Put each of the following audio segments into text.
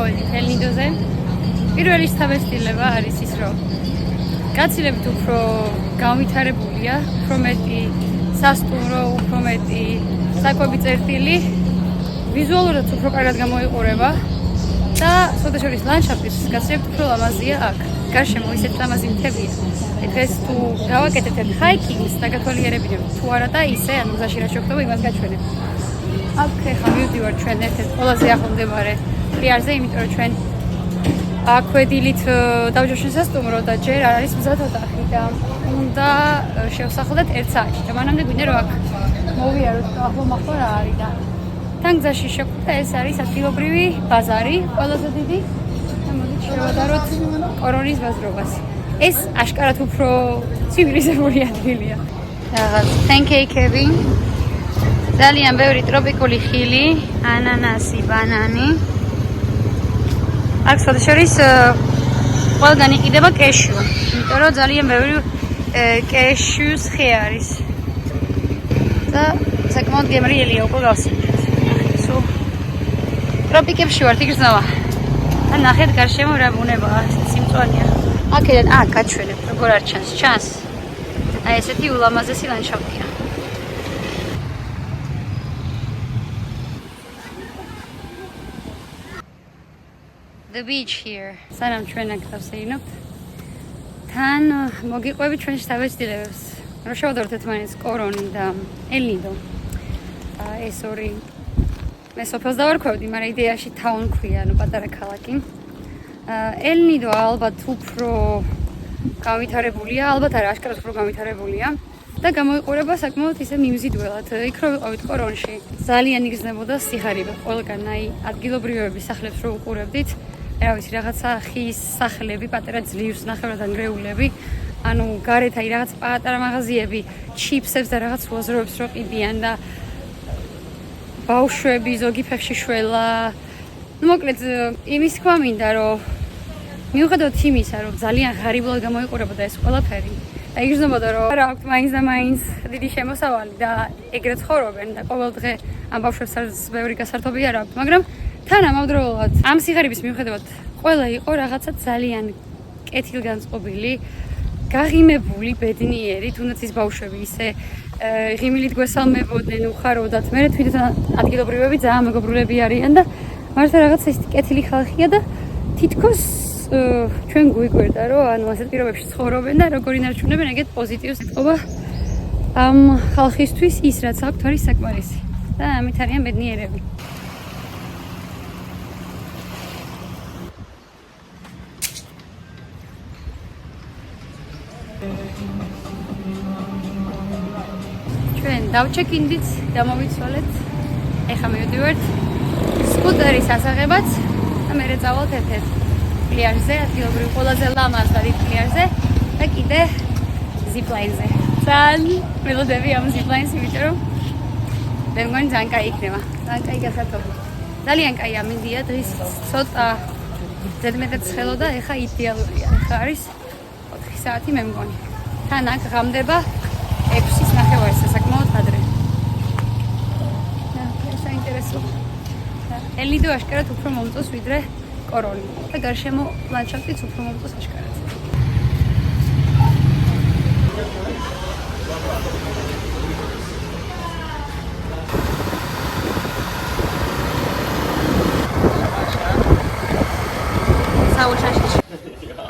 წავედით ელნიდოზე. პირველი შთაბეჭდილება არის ის, რომ გაცილებით უფრო განვითარებულია, უფრო მეტი სასტუმრო, უფრო მეტი საკვები წერტილი, ვიზუალურად უფრო კარგად გამოიყურება და სოდაშორის ლანდშაფტიც გაცილებით უფრო ლამაზია აქ. გარშემო ისეთ ლამაზი მთებია. დღეს თუ გავაკეთეთ ჰაიკინგს და გათვალიერებინებ თუ არა და ისე ანუ გზაში რა შეხვდება იმას გაჩვენებ. აქ ხა მივდივარ ჩვენ ერთ-ერთ ყველაზე ახლო მდებარე პლიაჟზე, იმიტომ რომ ჩვენ აქვედილით დავჯერშენ სასტუმრო და ჯერ არ არის მზად ოთახი და უნდა შევსახლოთ 1 საათში და მანამდე გვინდა რომ აქ მოვიაროთ ახლო რა არის და თან გზაში შეხვდა ეს არის ადგილობრივი ბაზარი, ყველაზე დიდი და მოდით შევადაროთ კორონის ბაზრობას. ეს აშკარად უფრო ცივილიზებული ადგილია. რაღაც პენკეიკები, ძალიან ბევრი ტროპიკული ხილი, ანანასი, ბანანი. აქ სოდაშორის ყველგან იყიდება კეშუ, იმიტომ რომ ძალიან ბევრი კეშუს ხე არის. და საკმაოდ გემრიელია უკვე გავსინჯეთ. სულ ტროპიკებში ვართ იგრძნობა. და ნახეთ გარშემო რა ბუნებაა, სიმწვანეა. აქედან გაჩვენებ, როგორ არ ჩანს, ჩანს. აი ესეთი ულამაზესი ლანდშაფტია. The beach here. სანამ ჩვენ აქ დავსეირნობთ, თან მოგიყვებით ჩვენ შთაბეჭდილებებს. რომ შევადაროთ ერთმანეთს კორონი და ელნიდო. ეს ორი მე სოფელს დავარქვევდი, მაგრამ იდეაში თაუნ ქვია, ანუ პატარა ქალაქი. ელნიდო ალბათ უფრო განვითარებულია, ალბათ არა, აშკარად უფრო განვითარებულია და გამოიყურება საკმაოდ ისე მიმზიდველად. იქ რო ვიყავით კორონში, ძალიან იგრძნებოდა სიხარიბე ყველგან, აი ადგილობრივების სახლებს რო უყურებდით, რა ვიცი, რაღაცა ხის სახლები, პატარა ძლივს ნახევრად ანგრეულები, ანუ გარეთ აი რაღაც პატარა მაღაზიები, ჩიპსებს და რაღაც უაზროებს რო ყიდიან და ბავშვები ზოგი ფეხში შველა. Ну, მოკლედ, იმის თქვა მინდა, რომ მიუხედავად იმისა, რომ ძალიან ღარიბულად გამოიყურებოდა ეს ყველაფერი და იგრძნობოდა, რომ რა აქვთ მაინც და მაინც დიდი შემოსავალი და ეგრეთ ცხოვრობენ და ყოველ დღე ამ ბავშვებს ბევრი გასართობი არ აქვთ, მაგრამ თან ამავდროულად ამ სიხარიბის მიუხედავად ყველა იყო რაღაცა ძალიან კეთილგანწყობილი, გაღიმებული, ბედნიერი, თუნდაც ის ბავშვები ისე ღიმილით გვესალმებოდნენ, უხაროდათ. მე თვითონ ადგილობრივები ძალიან მეგობრულები არიან და მართლა რაღაცა ის კეთილი ხალხია და თითქოს ჩვენ გვიგვერდა, რომ ანუ ასეთ პირობებში ცხოვრობენ და როგორ ინარჩუნებენ ეგეთ პოზიტივს. ეთყობა ამ ხალხისთვის ის, რაც აქვთ, არის საკმარისი და ამით არიან ბედნიერები. ჩვენ დავჩეკინდით, გამოვიცვალეთ. ეხლა მივდივართ სკუტერის ასაღებად და მერე წავალთ ერთ-ერთ პლიაჟზე, ადგილობრივ ყველაზე ლამაზ და დიდ პლიაჟზე და კიდე ზიპლაინზე. ძალიან ველოდები ამ ზიპლაინს, იმიტომ რომ მე მგონი ძალიან კაი იქნება. ძალიან კაი გასართობი. ძალიან კაი ამინდია, დღის ცოტა ზედმეტად ცხელო და ეხლა იდეალურია. ეხლა არის 4 საათი მე მგონი. თან აქ ღამდება 6:30 საკმაოდ ადრე. საინტერესო. ელნიდო აშკარად უფრო მომწონს ვიდრე კორონი და გარშემო ლანდშაფტიც უფრო მომწონს აშკარად.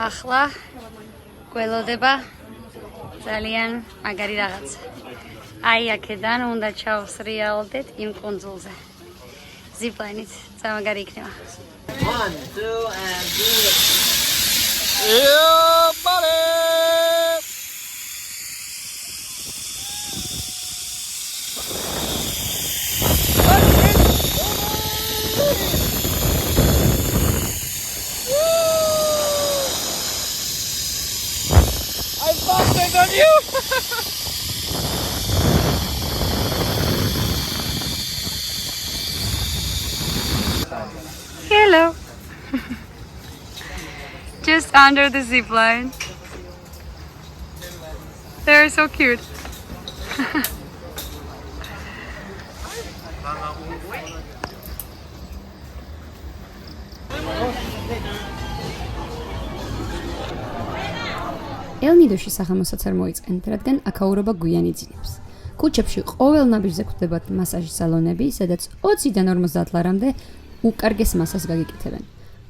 ახლა გველოდება ძალიან მაგარი რაღაც. აი აქედან უნდა ჩავსრიალდეთ იმ კუნძულზე. ზიპლაინით ძალიან იქნება. 1, 2 and do it. Yeah, buddy! I busted on you! Hello. Just under the zip line. They're so cute. ელ-ნიდოში საღამოსაც არ მოიწყენთ, რადგან აქაურობა გვიანი ძინებს. ქუჩებში ყოველ ნაბიჯზე გვხვდებათ მასაჟის სალონები, სადაც 20-დან 50 ლარამდე უკარგეს მასას გაგიკეთებენ.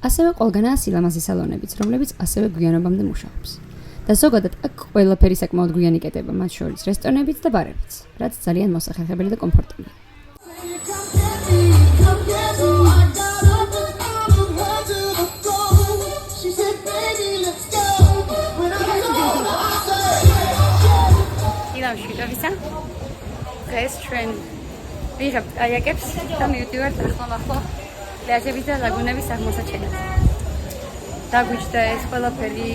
ასევე ყველგანაა სილამაზის სალონებიც, რომლებიც ასევე გვიანობამდე მუშაობს. და ზოგადად აქ ყველაფერი საკმაოდ გვიანი კეთდება, მათ შორის რესტორნებიც და ბარებიც, რაც ძალიან მოსახერხებელი და კომფორტულია. შვიდობისა. დღეს ჩვენ ვიღებთ კაიაკებს და მივდივართ ახლო პლაჟების და ლაგუნების აღმოსაჩენად. დაგვიჯდა ეს ყველაფერი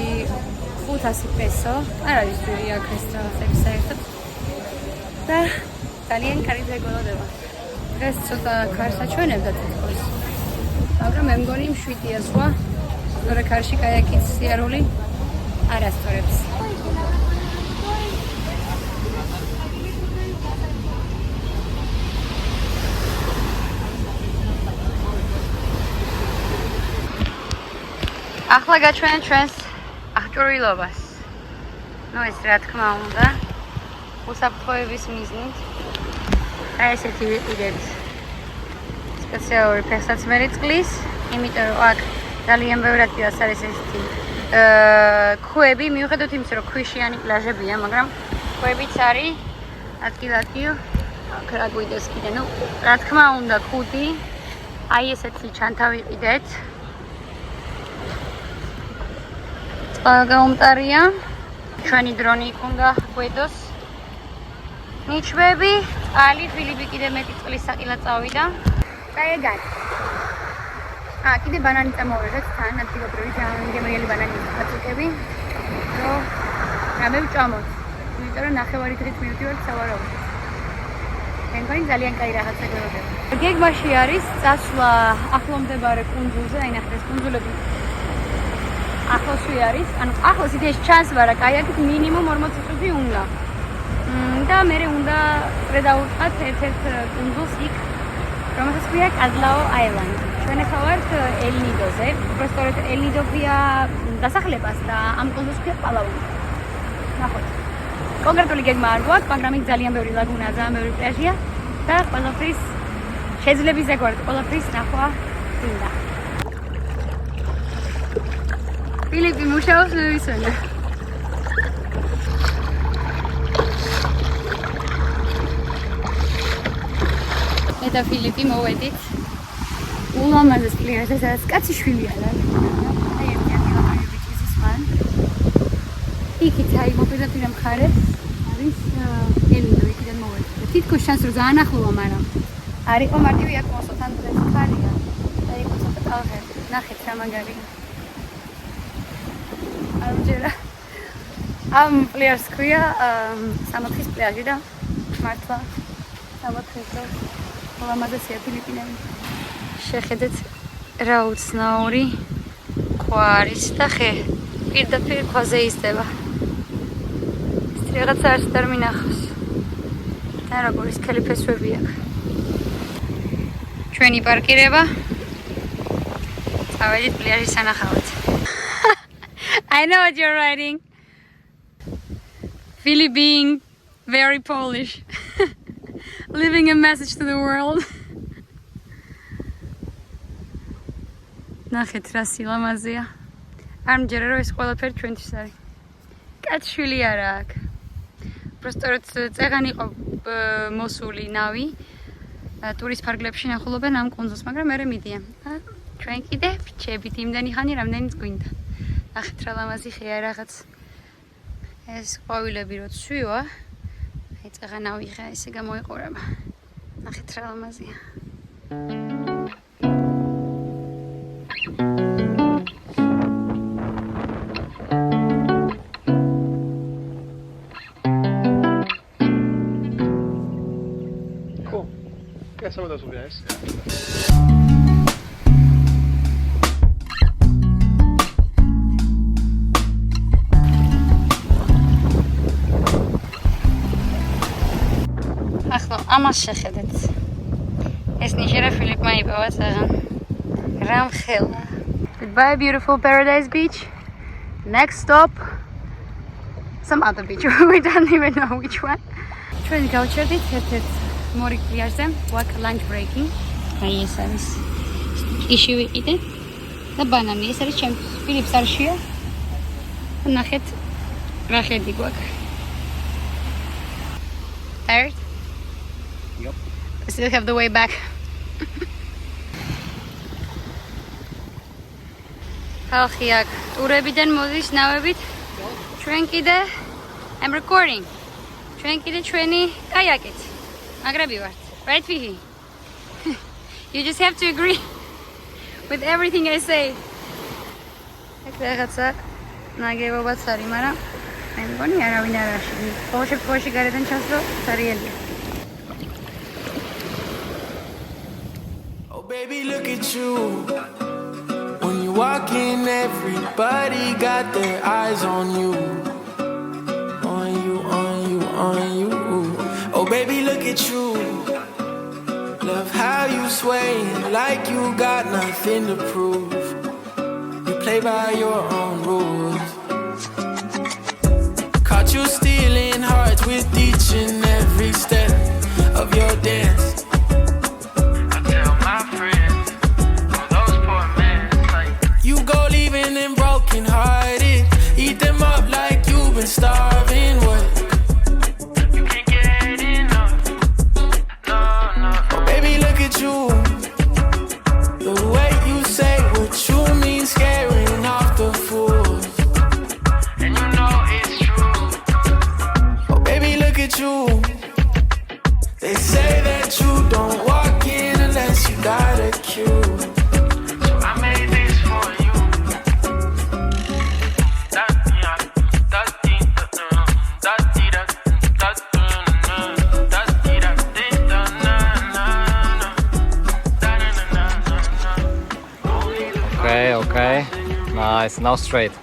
500 პესო. არ არის ძვირი აქ ეს რაღაცები საერთოდ. და ძალიან კარგი ზეგოლოდება. დღეს ცოტა ქარს აჩვენებდა თითქოს. მაგრამ მე მგონი 7-ია სხვა. სწორედ ქარში კაიაკის სიარული არ ასწორებს. ახლა გაჩვენეთ ჩვენს აღჭურვილობას. ნუ ეს რა თქმა უნდა, უსაფრთხოების მიზნით და ესეთი ვიყიდეთ სპეციალური ფეხსაცმელი წყლის, იმიტომ რომ აქ ძალიან ბევრი ადგილას არის ესეთი ქვები, მიუხედავად იმისა, რომ ქვიშიანი პლაჟებია, მაგრამ ქვებიც არის ადგილ-ადგილ. აქ რა გვიდეს კიდე, ნუ რა თქმა უნდა, ქუდი, აი ესეთი ჩანთა ვიყიდეთ. გაუმტარია, ჩვენი დრონი იქ უნდა გვედოს. ნიჩბები, წყალი, ფილიპი კიდე მეტი წყლის საყილა წავიდა. და ეგ არის. კიდე ბანანი წამოვიღეთ თან, ადგილობრივი გემრიელი ბანანი აწუქები, რომ რამე ვჭამოთ. იმიტომ რომ ნახევარი დღით მივდივართ სავარაუდოდ. მე მგონი ძალიან კაი რაღაცა გვერდება. გეგმაში არის წასვლა ახლომდებარე კუნძულზე, აი ნახეთ ეს კუნძულები ახლოსვე არის, ანუ ახლოს იდეაში ჩანს ვარა კაიაკით მინიმუმ 40 წუთი უნდა. და მე უნდა დავუწყათ ერთ-ერთ კუნძულს იქ, რომელსაც ქვია კაზლაო აილანდი. ჩვენ ახლა ვართ ელ-ნიდოზე, უბრალოდ ელ-ნიდო ქვია დასახლებას და ამ კუნძულს ქვია პალაუნი. ნახოთ. კონკრეტული გეგმა არ გვაქვს, მაგრამ იქ ძალიან ბევრი ლაგუნა, ძალიან ბევრი პლაჟია და ყველაფრის შეძლების ზეგوارد, ყველაფრის ნახვა გინდა. ფილიპი მუშაობს მევისვენე. მე და ფილიპი მოვედით ულამაზეს პლაჟზე, სადაც კაცი შვილი არა. აი ერთი ადგილობრივი ბიჭის მან. იქით აი მოპირდაპირე მხარეს არის ელ-ნიდო, იქიდან მოვედით. თითქოს შანს რომ ძალიან ახლოა, მაგრამ არ იყო მარტივი აქ მოსოთან დღეს ხარია. და იყო ცოტა ტალღე. ნახეთ რა მაგარია. ამ პლაჟს ქვია სამოთხის პლაჟი და მართლა სამოთხის ულამაზესია ფილიპინები. შეხედეთ რა უცნაური ქვა არის და ხე პირდაპირ ქვაზე იზრდება. ეს რაღაცა არც არ მინახავს. და როგორი სქელი ფესვები აქვს. ჩვენი პარკირება. წავედით პლაჟის სანახავად. I know what you're writing. Philly being very Polish. Leaving a message to the world. ნახეთ რა სილამაზეა. არ მჯერა რომ ეს ყველაფერი ჩვენთვის არის. კაცშვილი არა აქ. უბრალოდ წეღან იყო მოსული ნავი. ტურის ფარგლებში ნახულობენ ამ კუნძულს, მაგრამ მე მიდიან. ჩვენ კიდე ფიჩებით იმდენი ხანი რამდენიც გვინდა. ნახეთ რა ლამაზი ხეა რაღაც. ეს ყვავილები რო ცვივა, აი წეღან ავიღე, ესე გამოიყურება. ნახეთ რა ლამაზია. Cool. Yeah, some of those will be nice. ამას შეხედეთ. ეს ნიშერა ფილიპმა იპოვა წაღან. რა მხელა. Goodbye, beautiful Paradise Beach. Next stop, some other beach. We don't even know which one. Ჩვენ გავჩერდით ერთ-ერთ მორიგ პლიაჟზე, like lunch breaking. აი ეს არის. იში ვიყიდე და ბანანი. ეს არის ჩემ ფილიპს არშია. ნახეთ რა ხედი გვაქვს. Tired? Yep. We still have the way back. ხალხი აქ ტურებიდან მოდის ნავებით. ჩვენ კიდე I'm recording. ჩვენ კიდე ჩვენი კაიაკით. მაგრები ვართ. Right, Fifi? You just have to agree with everything I say. ეგ რაღაცა ნაგებობაც არის, მაგრამ მე მგონი არავინ არ არში. ყოველ შემთხვევაში გარედან ჩანს, რომ სერიალია. Oh baby, look at you. When you walk in, everybody got their eyes on you. On you, on you, on you. Oh baby, look at you. Love how you sway like you got nothing to prove. You play by your own rules. Caught you stealing hearts with each and every step of your dance. I tell my friends, oh those poor men, like you go leaving them broken hearted. Eat them up like you've been starving. What? You can't get enough. No, no. Oh baby, look at you. The way you say what you mean, scaring off the fools. And you know it's true. Oh baby, look at you. They say that you don't walk in unless you got a cue. So I made this for you. Okay. Nice. Now straight.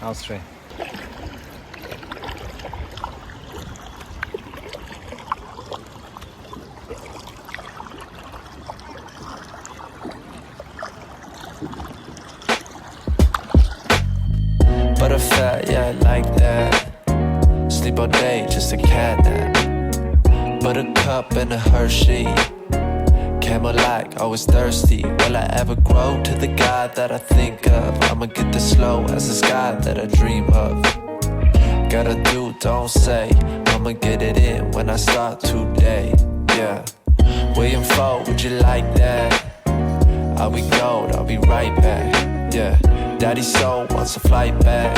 Now straight. Butterfly, yeah, like that. Sleep all day, just a cat nap. Buttercup and a Hershey. Camel like, always thirsty. Will I ever grow to the guy that I think of? I'ma get this slow as this guy that I dream of. Gotta do, don't say. I'ma get it in when I start today. Yeah. William Foe, would you like that? I'll be gold, I'll be right back. Yeah. Daddy's soul wants a flight back.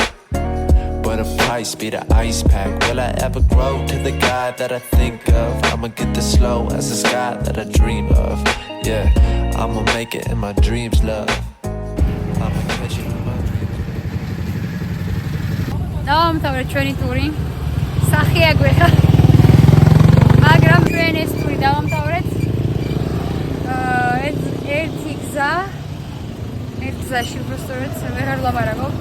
But a price be the ice pack. Will I ever grow to the guy that I think of? I'ma get this slow as this guy that I dream of. Yeah, I'ma make it in my dreams, love. I'ma catch it in my dreams. დავამთავრეთ ჩვენი ტური. სახე აგვეხა. მაგრამ ჩვენ ეს ტური დავამთავრეთ. ერთი გზაში უბრალოდ ვეღარ ვლაპარაკობ.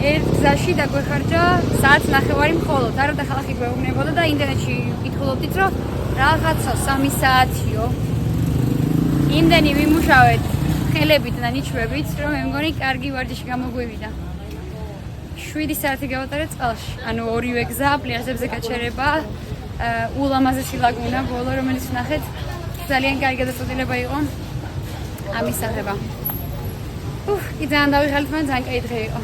ერთ გზაში დაგვეხარჯა საათს ნახევარი მხოლოდ. არა და ხალხი გვეუბნებოდა და ინტერნეტში ვკითხულობდით, რომ რაღაცა 3 საათიო. იმდენი ვიმუშავეთ ხელებით და ნიჩვებით, რომ მე მგონი კარგი ვარჯიში გამოგვივიდა. 7 საათი გავატარეთ წყალში. ანუ ორივე გზა, პლიაჟებზე გაჩერება, ულამაზესი ლაგუნა, ბოლო რომელიც ვნახეთ, ძალიან კარგი გადაწყვეტილება იყო ამის სახება. ძალიან დავიხალეთ, მაგრამ ძალიან კაი დღე იყო.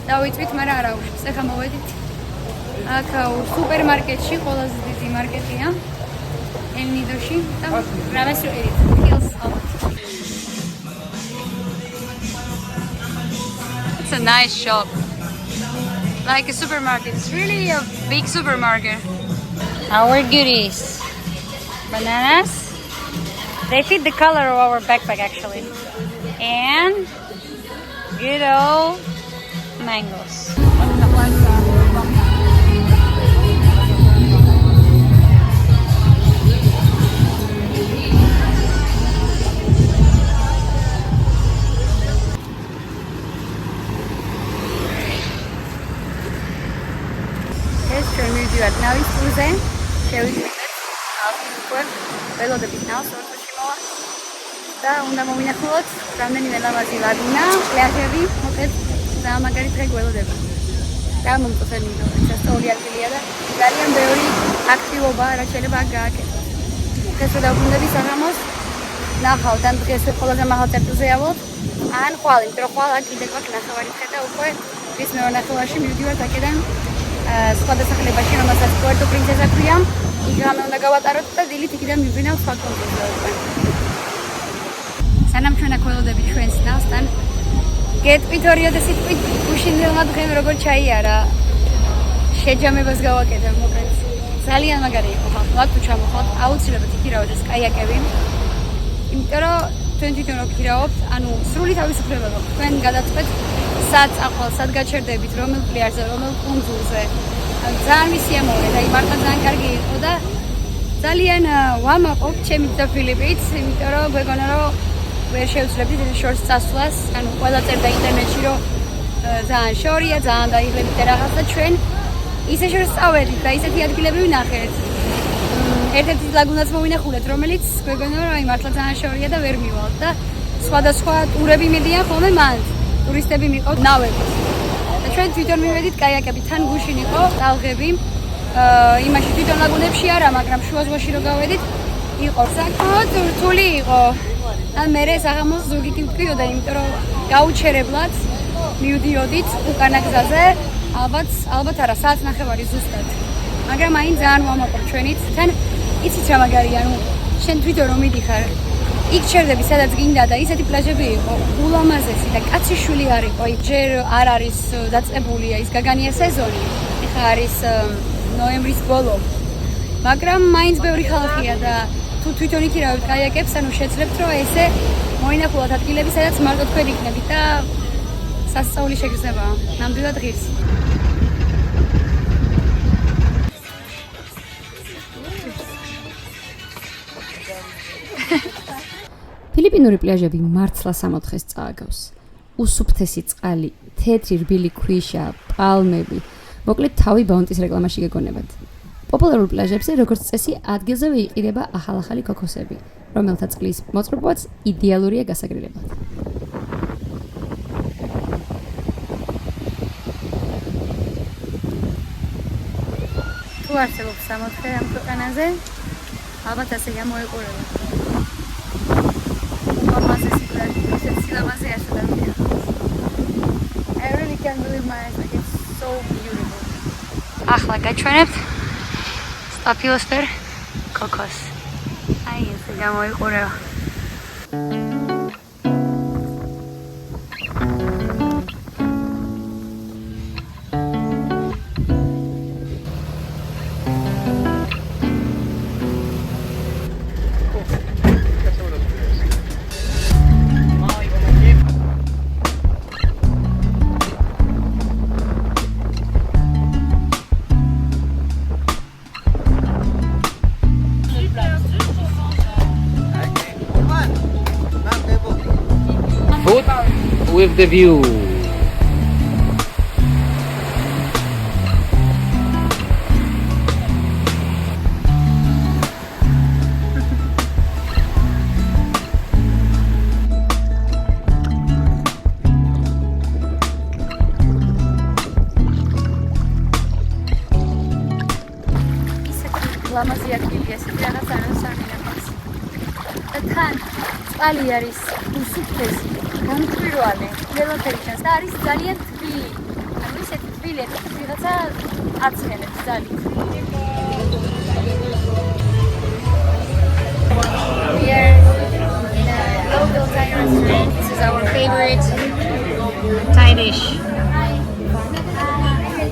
დავიწვით, მაგრამ არა უშავს. ეხლა მოვედით აქ სუპერმარკეტში, ყველაზე დიდი მარკეტია El Nidoში და რამეს რო ერით. Feels It's a nice shop. Like a supermarket. It's really a big supermarket. Our goodies. Bananas. They fit the color of our backpack actually. And good old mangoes. ეს ჩვენ მივიდივართ ნავის ტურზე. შევიძინეთ. ალპის უკვე ველოდებით ნავს ორთოში მოვა. და უნდა მოვინახულოთ რამდენიმე ლამაზი ლაგუნა, პლაჟები, მოკლედ ძალიან მაგარი დღე გველოდება. და მომწონს სასწაული ადგილია და ძალიან ბევრი აქტივობა რაც შეიძლება გააკეთოთ. დღეს რო დავბრუნდები საღამოს, ნახავთ ან დღეს ყველაზე მაღალ წერტილზე ავოთ, ან ხვალ, იმიტომ რომ ხვალ კიდე გვაქვს ნახევარი დღე და უკვე ის მეორე ნახევარში მივდივართ აქედან სხვა დასახლებაში, რომელსაც პუერტო პრინსესა ქვია. იქ რამე უნდა გავატაროთ და დილით იქიდან მივბინავთ სხვა კონტინენტზე. სანამ ჩვენ აქ ველოდებით ჩვენს ნავსთან, გეტყვით ორიო და სიტყვით გუშინდელმა დღემ როგორ ჩაიარა. შეჯამებას გავაკეთებ მოკლედ. ძალიან მაგარი იყო ხალხი, თუ ჩამოხვალთ, აუცილებლად იქირავდეს კაიაკები. იმიტომ რომ თქვენ თვითონ რო ქირავთ, ანუ სრული თავისუფლება გაქვთ. თქვენ გადაწყვეტთ სად წახვალ, სად გაჩერდებით, რომელ პლაჟზე, რომელ კუნძულზე. ძალიან მისიამოვნე და იმართლა ძალიან კარგი იყო და ძალიან ვამაყობ ჩემი და ფილიპით, იმიტომ რომ გვეგონა რომ ვერ შევძლებდით ეს შორს წასვლას, ანუ ყველა წერდა ინტერნეტში რომ ძალიან შორია, ძალიან დაიღებით და რაღაცა ჩვენ ისე შორს წავედით და ისეთი ადგილები ვნახეთ. ერთ-ერთი ლაგუნაც მოვინახულეთ, რომელიც გვეგონა რომ იმართლა ძალიან შორია და ვერ მივალთ და სხვადასხვა ტურები მიდიან ხოლმე მანდ. ტურისტები მიყავთ ნავებით. და ჩვენ თვითონ მივედით კაიაკებით, თან გუშინ იყო ტალღები. იმაში თვითონ ლაგუნებში არა, მაგრამ შუა ზღვაში რო გავედით, იყო საკმაოდ რთული იყო. ან მე საღამოს ზოგი კი ვტკიოდა, იმიტომ რომ გაუჩერებლად მივდიოდით უკანა გზაზე, ალბათ არა, საათ ნახევარი ზუსტად. მაგრამ აი ძალიან ვამაყობ ჩვენით. თან იცით რა მაგარია, ანუ შენ თვითონ რომ მიდიხარ, იქ ჩერდები სადაც გინდა და ისეთი პლაჟები იყო, ულამაზესი და კაცი შვილი არ იყო. იქ ჯერ არ არის დაწყებულია ის გაგანია სეზონი. ეხლა არის ნოემბრის ბოლო. მაგრამ მაინც ბევრი ხალხია და თუ თვითონ იქირავებთ კაიაკებს, ანუ შეძლებთ რომ ესე მოინახულოთ ადგილები, სადაც მარტო თქვენ იქნებით და სასწაული შეგრძნებაა. ნამდვილად ღირს. ფილიპინური პლაჟები მართლა 60 დღეს წააგავს. უსუფთესი წყალი, თეთრი რბილი ქვიშა, პალმები. მოკლედ თავი ბაუნტის რეკლამაში გეგონებათ. პოპულარულ პლაჟებზე, როგორც წესი, ადგილზევე იყიდება ახალ-ახალი ქოქოსები, რომელთა წყლის მოწრობაც იდეალურია გასაგრილებლად. თუ არსებობს 60 დღე ამ ქვეყანაზე, ალბათ ასე გამოიყურება. ულამაზესი პლაჟი, ისეთი სილამაზე არ შედარდება. I really can't believe my eyes, like it's so beautiful. ახლა გაჩვენებთ სტაფილოსფერ კოკოს. აი ესე გამოიყურება. Food with the view. ლამაზი ადგილია, ესეთი რაღაც არ არის სამინახავს. და თან წყალი არის უსუფთესი, გამჭვირვალე, ყველაფერი ჩანს და არის ძალიან თბილი. ანუ ისეთი თბილი, ეთქი ვიღაცა აცხენებს ძალით. We are in a local Thai restaurant. This is our favorite Thai dish.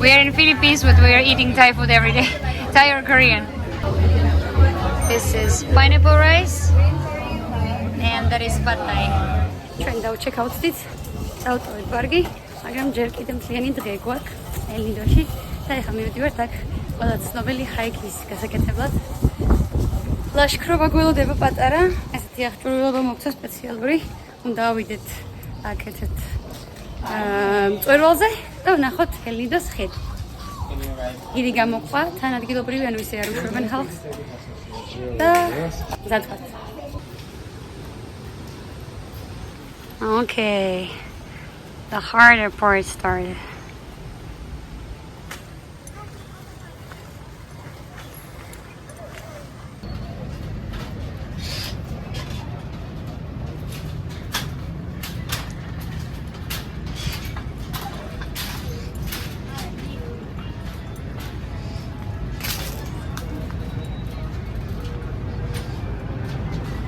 We are in Philippines, but we are eating Thai food every day. Thai or Korean. This is pineapple rice and that is pad thai. ჩვენ დავჩეკავდით, წავტოვეთ ბარგი, მაგრამ ჯერ კიდევ მთლიანი დღე გვაქვს ელნიდოში და ეხლა მივდივართ აქ ყველა ცნობილი ჰაიკის გასაკეთებლად. ლაშქრობა გველოდება პატარა, ესეთი აღჭურვილობა მოგვცა სპეციალური. უნდა ავიდეთ აქ ერთ მწვერვალზე და ვნახოთ ელნიდოს ხედი. იგი გამოყვა, თან ადგილობრივი, ანუ ისე არ უშვებენ ხალხს. და მზად ვართ. Okay, the harder part started.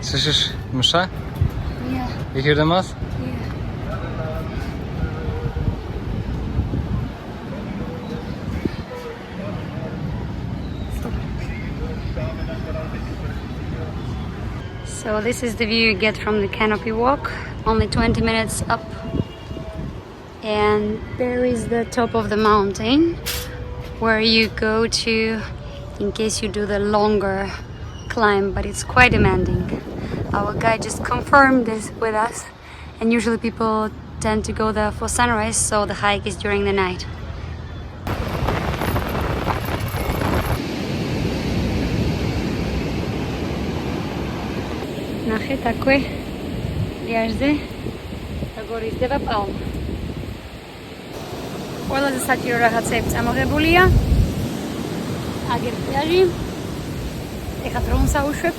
Słyszysz mszę? Yeah. You hear the mass? So this is the view you get from the canopy walk, only 20 minutes up. And there is the top of the mountain where you go to in case you do the longer climb, but it's quite demanding. Our guide just confirmed this with us, and usually people tend to go there for sunrise, so the hike is during the night. ნახეთ აქვე პლიაჟზე როგორ იზრდება პალმა. ყველაზე საჭირო რაღაცები წამოღებულია. აგერ პლიაჟი. ეხლა დრონს აუშვებ.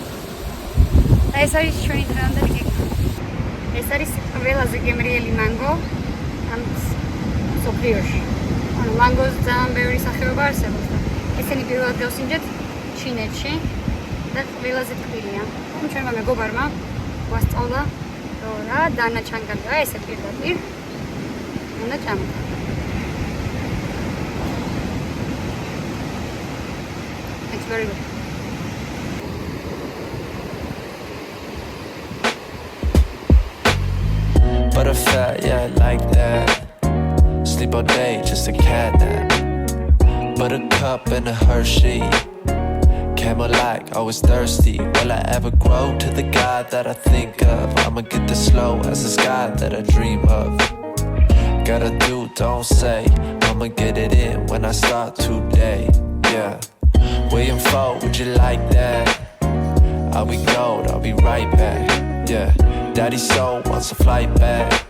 და ეს არის ჩვენი დღევანდელი გეგმა. ეს არის ყველაზე გემრიელი მანგო ამ სოფლიოში. ანუ მანგოს ძალიან ბევრი სახეობა არსებობს და ესენი პირველად გავსინჯეთ ჩინეთში და ყველაზე ტკბილია. ჩვენმა მეგობარმა ვასწავლა რომ რა დანაჩანგარია ესე პირდაპირ უნდა ჩამოხატო. It's very good. Butterfly, yeah, like that. Sleep all day, just a cat nap. Buttercup and a Hershey. Camel like, always thirsty. Will I ever grow to the guy that I think of? I'ma get this slow as the sky that I dream of. Gotta do, don't say. I'ma get it in when I start today. Yeah. Waiting for, would you like that? I'll be gold, I'll be right back. Yeah. Daddy's soul wants a flight back.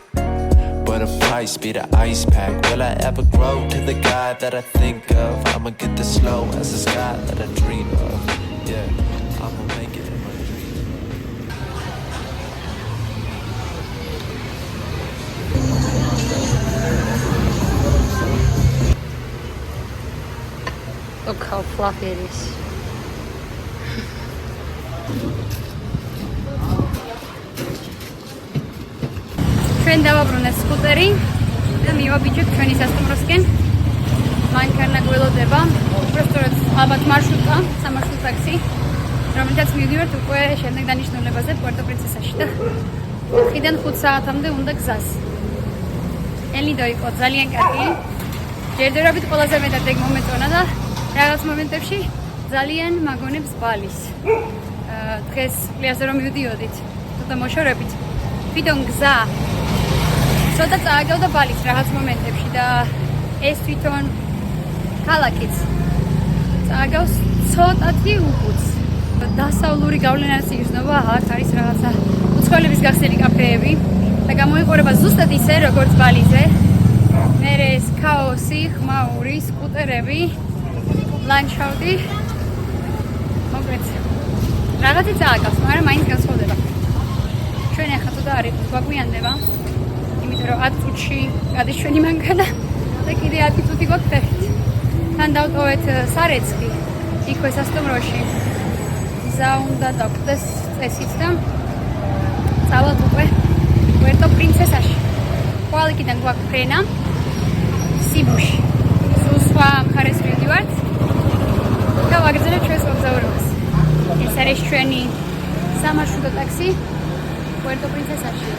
But a price be the ice pack. Will I ever grow to the guy that I think of? I'ma get this slow as the sky that I dream of. Yeah, I'ma make it in my dream. Look how fluffy it is. ჩვენ დავაბრუნეთ სკუტერი და მივაბიჯეთ ჩვენი სასტუმროსკენ. მანქანა გველოდება, უბრალოდ ალბათ მარშრუტა, სამარშრუტო ტაქსი, რომელთაც მივდივართ უკვე შემდეგ დანიშნულებაზე პუერტო-პრინსესაში და ხიდან 5 საათამდე უნდა გზას. ელნიდო იყო ძალიან კარგი. ჯერჯერობით ყველაზე მეტად ეგ მომეწონა და რაღაც მომენტებში ძალიან მაგონებს ბალის. დღეს პლიაჟზე რომ მივდიოდით, ცოტა მოშორებით, თვითონ გზა ცოტა წააგავდა ბალის რაღაც მომენტებში და ეს თვითონ ქალაქიც წააგავს ცოტათი უხუც. დასავლური გავლენას იგრძნობა, აქ არის რაღაცა უცხოელების გახსნილი კაფეები და გამოიყურება ზუსტად ისე, როგორც ბალიზე. მერე ეს ქაოსი, ხმაური, სკუტერები, ლანდშაფტი. მოკლედ, რაღაცა წააგავს, მაგრამ მაინც განსხვავდება. ჩვენ ახლა ცოტა არის გვაგვიანდება. იმიტომ რომ 10 წუთში გადის ჩვენი მანქანა და კიდე 10 წუთი გვაქვს ფეხით. თან დავტოვეთ სარეცხი, იქვე სასტუმროში. გზა უნდა დაგვდეს წესით და წავალთ უკვე პუერტო-პრინსესაში. ხვალიკიდან გვაქვს ფრენა, სიბუში. სულ სხვა მხარეს ვიდივართ და ვაგრძელებთ ჩვენს მოგზაურობას. ეს არის ჩვენი სამარშრუტო ტაქსი პუერტო-პრინსესაში.